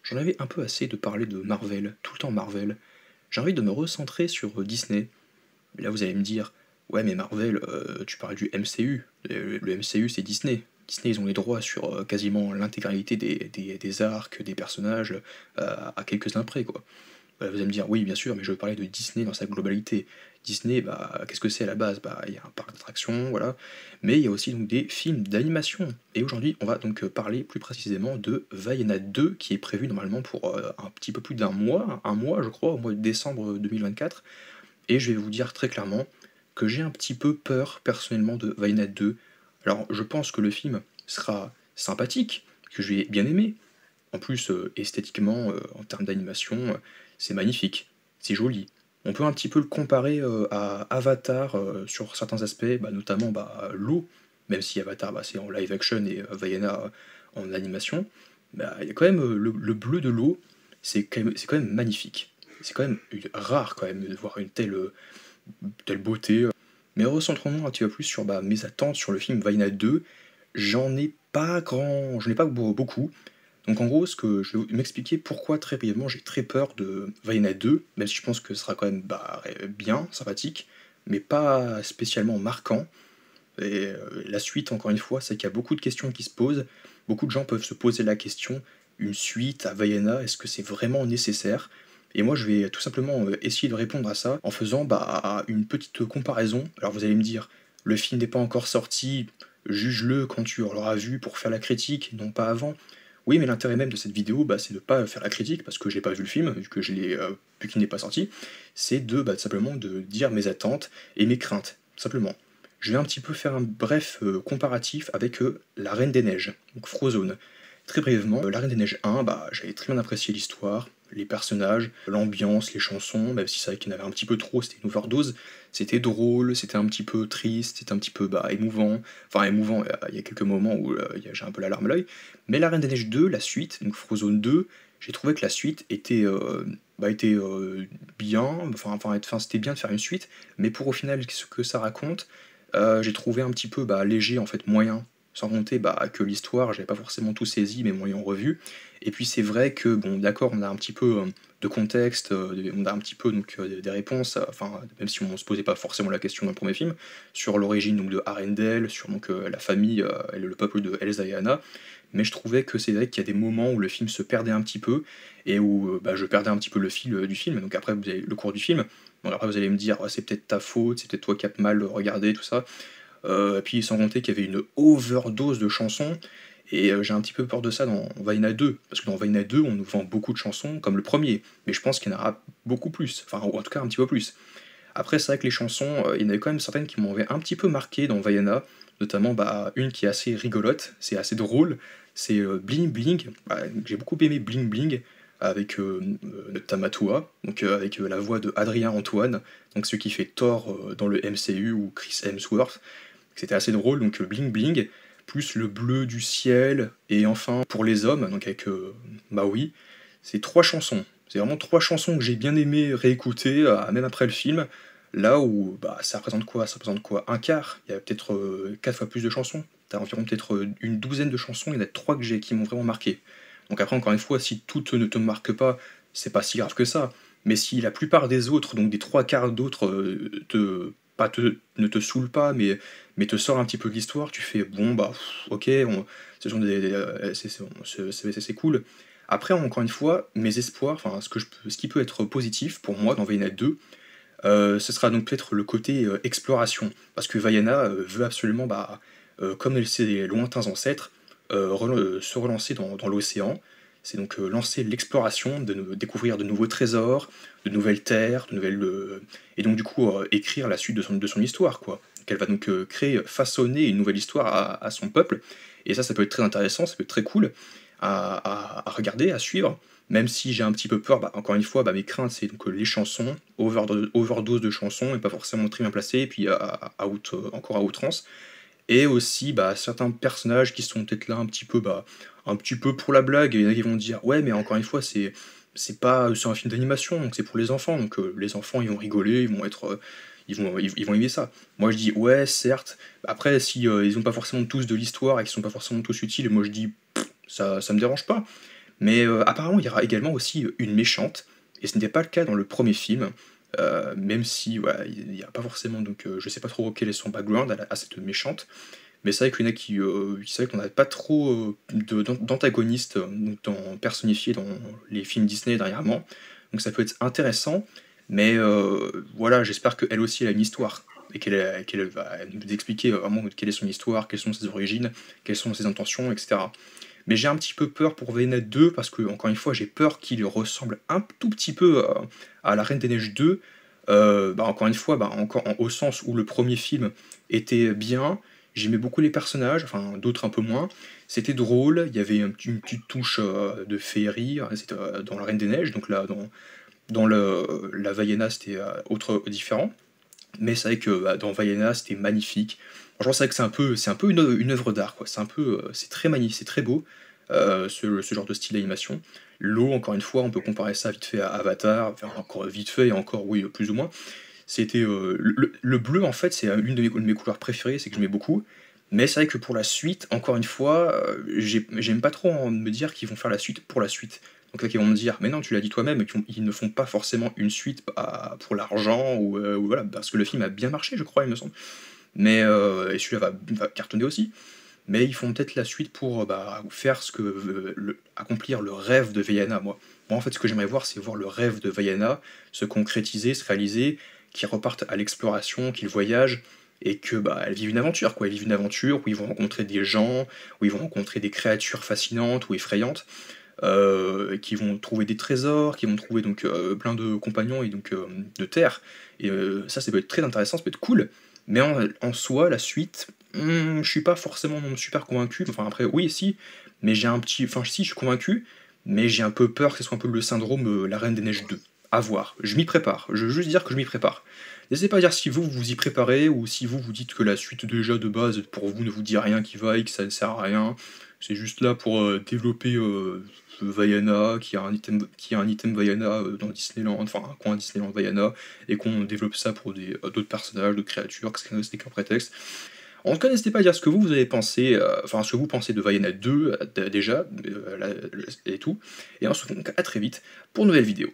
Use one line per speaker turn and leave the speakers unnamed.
J'en avais un peu assez de parler de Marvel, tout le temps Marvel. J'ai envie de me recentrer sur Disney. Mais là, vous allez me dire, ouais, mais Marvel, tu parles du MCU. Le MCU, c'est Disney. Disney, ils ont les droits sur quasiment l'intégralité des arcs, des personnages, à quelques-uns près, quoi. Vous allez me dire, oui, bien sûr, mais je veux parler de Disney dans sa globalité. Disney, bah, qu'est-ce que c'est à la base? Bah, il y a un parc d'attractions, voilà, mais il y a aussi donc des films d'animation. Et aujourd'hui, on va donc parler plus précisément de Vaiana 2, qui est prévu normalement pour un petit peu plus un mois, je crois, au mois de décembre 2024. Et je vais vous dire très clairement que j'ai un petit peu peur personnellement de Vaiana 2. Alors, je pense que le film sera sympathique, que je vais bien aimer, en plus, esthétiquement, en termes d'animation, c'est magnifique, c'est joli. On peut un petit peu le comparer à Avatar sur certains aspects, bah, notamment bah, l'eau, même si Avatar bah, c'est en live action et Vaiana en animation. Bah, il y a quand même le bleu de l'eau, c'est quand même magnifique. C'est quand même rare quand même de voir une telle beauté. Mais recentrons-nous un petit peu plus sur bah, mes attentes sur le film Vaiana 2. J'en ai pas beaucoup. Donc en gros, ce que je vais m'expliquer pourquoi très brièvement j'ai très peur de Vaiana 2, même si je pense que ce sera quand même bah, bien, sympathique, mais pas spécialement marquant. Et la suite, encore une fois, c'est qu'il y a beaucoup de questions qui se posent. Beaucoup de gens peuvent se poser la question, une suite à Vaiana, est-ce que c'est vraiment nécessaire? Et moi, je vais tout simplement essayer de répondre à ça en faisant bah, une petite comparaison. Alors vous allez me dire, le film n'est pas encore sorti, juge-le quand tu l'auras vu pour faire la critique, non pas avant. Oui, mais l'intérêt même de cette vidéo, bah, c'est de pas faire la critique, parce que j'ai pas vu le film, vu qu'il n'est pas sorti, c'est de bah, simplement de dire mes attentes et mes craintes, simplement. Je vais un petit peu faire un bref comparatif avec La Reine des Neiges, donc Frozone. Très brièvement, La Reine des Neiges 1, bah, j'avais très bien apprécié l'histoire, les personnages, l'ambiance, les chansons, même si c'est vrai qu'il y en avait un petit peu trop, c'était une overdose. C'était drôle, c'était un petit peu triste, c'était un petit peu bah, émouvant. Enfin, émouvant, il y a quelques moments où j'ai un peu la larme à l'œil. Mais La Reine des Neiges 2, la suite, donc Frozone 2, j'ai trouvé que la suite était bien, enfin, c'était bien de faire une suite, mais pour au final ce que ça raconte, j'ai trouvé un petit peu bah, léger, en fait, moyen. Sans compter bah, que l'histoire, j'avais pas forcément tout saisi, mais moyen revu. Et puis c'est vrai que, bon, d'accord, on a un petit peu de contexte, on a un petit peu donc, des réponses, enfin, même si on ne se posait pas forcément la question dans le premier film, sur l'origine donc, de Arendelle, sur donc, la famille et le peuple de Elsa et Anna. Mais je trouvais que c'est vrai qu'il y a des moments où le film se perdait un petit peu, et où bah, je perdais un petit peu le fil du film. Donc après, vous avez le cours du film. Donc après, vous allez me dire, ouais, c'est peut-être ta faute, c'est peut-être toi qui as mal regardé, tout ça. Et puis sans compter qu'il y avait une overdose de chansons, et j'ai un petit peu peur de ça dans Vaina 2, parce que dans Vaina 2, on nous vend beaucoup de chansons, comme le premier, mais je pense qu'il y en aura beaucoup plus, enfin, ou en tout cas un petit peu plus. Après, c'est vrai que les chansons, il y en avait quand même certaines qui m'avaient un petit peu marqué dans Vaiana, notamment bah, une qui est assez rigolote, c'est assez drôle, c'est Bling Bling. Bah, j'ai beaucoup aimé Bling Bling avec Tamatua, donc avec la voix de Adrien Antoine, donc celui qui fait Thor dans le MCU ou Chris Hemsworth. C'était assez drôle, donc Bling Bling, plus le bleu du ciel, et enfin pour les hommes, donc avec Maui. C'est trois chansons. C'est vraiment trois chansons que j'ai bien aimé réécouter, même après le film. Là où bah, ça représente quoi? Ça représente quoi? Un quart. Il y a peut-être quatre fois plus de chansons. T'as environ peut-être une douzaine de chansons. Il y en a trois que j'ai qui m'ont vraiment marqué. Donc après, encore une fois, si toutes ne te marquent pas, c'est pas si grave que ça. Mais si la plupart des autres, donc des trois quarts d'autres, ne te saoulent pas, mais te sort un petit peu de l'histoire, tu fais bon bah ok, ce sont c'est cool. Après, encore une fois, mes espoirs, enfin ce qui peut être positif pour moi dans Vaiana 2, ce sera donc peut-être le côté exploration, parce que Vaiana veut absolument, bah, comme ses lointains ancêtres, se relancer dans l'océan. C'est donc lancer l'exploration, découvrir de nouveaux trésors, de nouvelles terres, et donc du coup écrire la suite de son histoire, quoi. Donc elle va donc créer, façonner une nouvelle histoire à son peuple, et ça peut être très intéressant, ça peut être très cool à regarder, à suivre, même si j'ai un petit peu peur, bah, encore une fois, bah, mes craintes, c'est donc les chansons, overdose de chansons, et pas forcément très bien placées, et puis encore à outrance, et aussi bah, certains personnages qui sont peut-être là un petit peu pour la blague, et il y en a qui vont dire, ouais, mais encore une fois, c'est un film d'animation, donc c'est pour les enfants, donc les enfants, ils vont rigoler, ils vont aimer ça. Moi, je dis, ouais, certes, après, si ils ont pas forcément tous de l'histoire, et qu'ils sont pas forcément tous utiles, moi, je dis, ça me dérange pas. Mais apparemment, il y aura également aussi une méchante, et ce n'était pas le cas dans le premier film, même si voilà, il n'y a pas forcément, donc je sais pas trop quel est son background à cette méchante, mais c'est vrai qu'il y en a qui. C'est vrai qu'on n'avait pas trop d'antagonistes personnifiés dans les films Disney dernièrement, donc ça peut être intéressant, mais voilà, j'espère qu'elle aussi elle a une histoire, et qu'elle va nous expliquer vraiment quelle est son histoire, quelles sont ses origines, quelles sont ses intentions, etc. Mais j'ai un petit peu peur pour Vayner 2 parce que, encore une fois, j'ai peur qu'il ressemble un tout petit peu à La Reine des Neiges 2. Encore une fois, au sens où le premier film était bien, j'aimais beaucoup les personnages, enfin d'autres un peu moins. C'était drôle, il y avait une petite touche de féerie, c'était dans La Reine des Neiges, donc là, dans la Vaiana, c'était différent. Mais c'est vrai que dans Vaiana, c'était magnifique. Franchement, c'est vrai que c'est un peu une œuvre d'art, quoi. C'est un peu, c'est très magnifique, c'est très beau, ce genre de style d'animation. L'eau, encore une fois, on peut comparer ça vite fait à Avatar, enfin, encore vite fait et encore, oui, plus ou moins. C'était le bleu, en fait, c'est une de mes couleurs préférées, c'est que je mets beaucoup. Mais c'est vrai que pour la suite, encore une fois, j'aime pas trop me dire qu'ils vont faire la suite pour la suite. Donc là, qu'ils vont me dire, mais non, tu l'as dit toi-même, qu'ils ne font pas forcément une suite pour l'argent, ou voilà, parce que le film a bien marché, je crois, il me semble. Mais, et celui-là va cartonner aussi. Mais ils font peut-être la suite pour faire accomplir le rêve de Vaiana, moi. Moi, en fait, ce que j'aimerais voir, c'est voir le rêve de Vaiana se concrétiser, se réaliser, qu'ils repartent à l'exploration, qu'ils voyagent, et que elle vive une aventure, quoi. Ils vivent une aventure où ils vont rencontrer des gens, où ils vont rencontrer des créatures fascinantes ou effrayantes, qui vont trouver des trésors, qui vont trouver donc plein de compagnons et donc de terre. Et ça peut être très intéressant, ça peut être cool. Mais en soi, la suite, je suis pas forcément super convaincu. Enfin après, oui, si, mais j'ai un petit, enfin si, je suis convaincu, mais j'ai un peu peur que ce soit un peu le syndrome La Reine des Neiges 2. À voir. Je m'y prépare. Je veux juste dire que je m'y prépare. N'hésitez pas à dire si vous vous y préparez ou si vous vous dites que la suite déjà de base pour vous ne vous dit rien qui va et que ça ne sert à rien. C'est juste là pour développer Vaiana, qui a un item Vaiana dans Disneyland, enfin un coin Disneyland Vaiana, et qu'on développe ça pour d'autres personnages, d'autres créatures, que c'était qu'un prétexte. En tout cas, n'hésitez pas à dire ce que vous avez pensé, ce que vous pensez de Vaiana 2 déjà, et tout. Et on se retrouve donc à très vite pour une nouvelle vidéo.